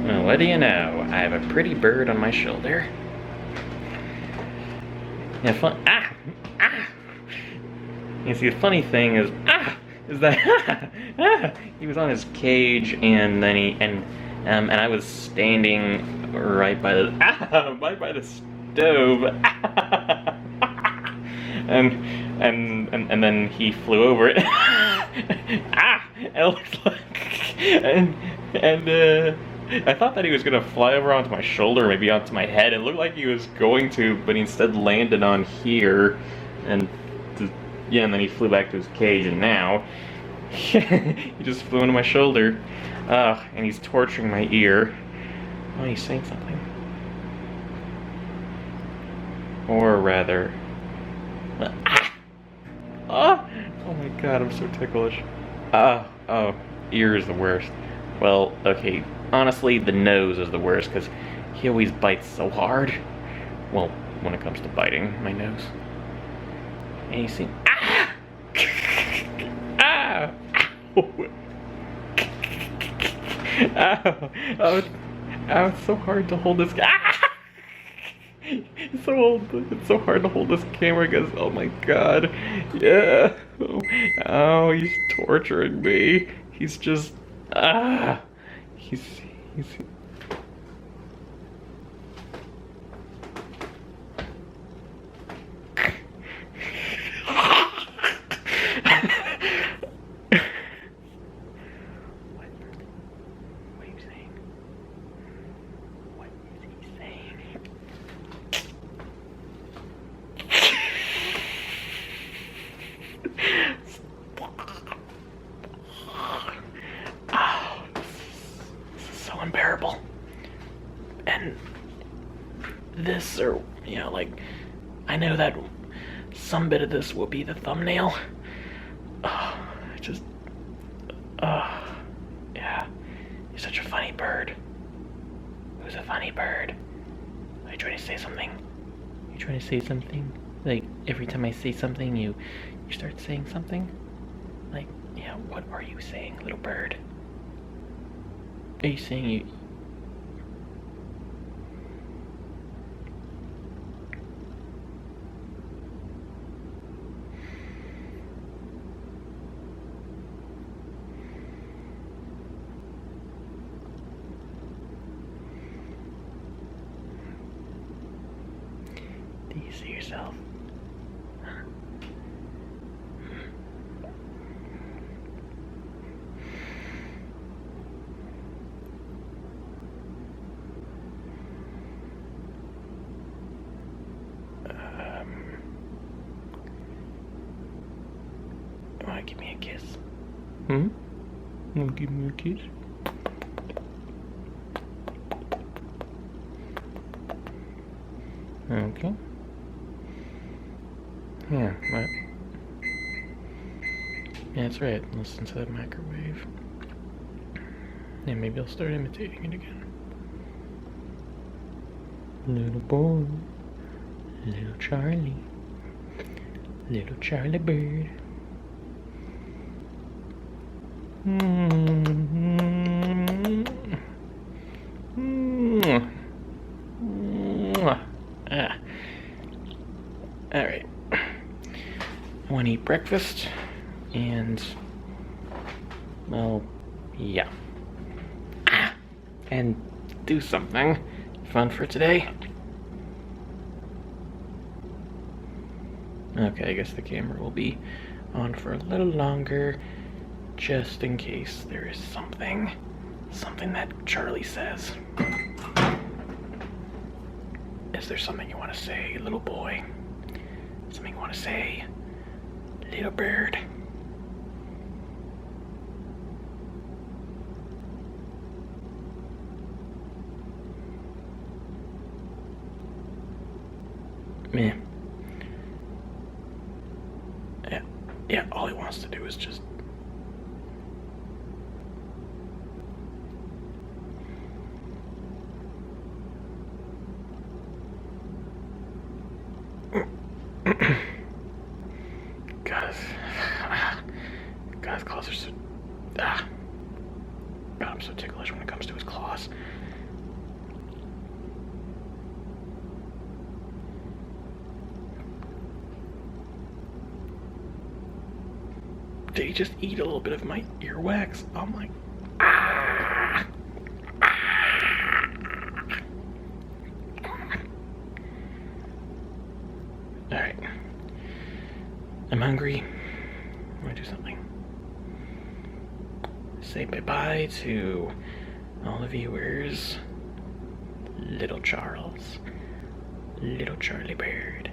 Well, what do you know? I have a pretty bird on my shoulder. Yeah, fun. Ah! Ah! You see, the funny thing is that he was on his cage, and then and I was standing right by the stove, and then he flew over it. And it looks like, and I thought that he was gonna fly over onto my shoulder, maybe onto my head. It looked like he was going to, but he instead landed on here, and yeah, and then he flew back to his cage, and now he just flew into my shoulder. And he's torturing my ear. Oh, he's saying something. Or rather, oh my god, I'm so ticklish. Oh, ear is the worst. Well, okay, honestly, the nose is the worst, because he always bites so hard. Well, when it comes to biting my nose. And you see, Ow, it's so hard to hold this, it's so hard to hold this camera, because, oh my god, yeah, oh, he's torturing me, he's just, he's unbearable. And this, or, you know, like, I know that some bit of this will be the thumbnail. Yeah, you're such a funny bird. Who's a funny bird? Are you trying to say something? You trying to say something? Like, every time I say something, you start saying something? Like, yeah, what are you saying, little bird? Are you saying you... Do you see yourself? Wanna give me a kiss? Wanna give me a kiss? Okay. Yeah, right. Yeah, that's right. Listen to that microwave. Yeah, maybe I'll start imitating it again. Little boy, little Charlie bird. Alright. I want to eat breakfast, and, well, yeah. And do something fun for today. Okay, I guess the camera will be on for a little longer, just in case there is something that Charlie says. Is there something you want to say, little boy? Something you want to say, little bird? Man. Yeah, all he wants to do is just... God's claws are so... God, I'm so ticklish when it comes to his claws. Did he just eat a little bit of my earwax? Oh my. Ah! Alright. I'm hungry. I'm gonna do something. Say bye-bye to all the viewers. Little Charles. Little Charlie Bird.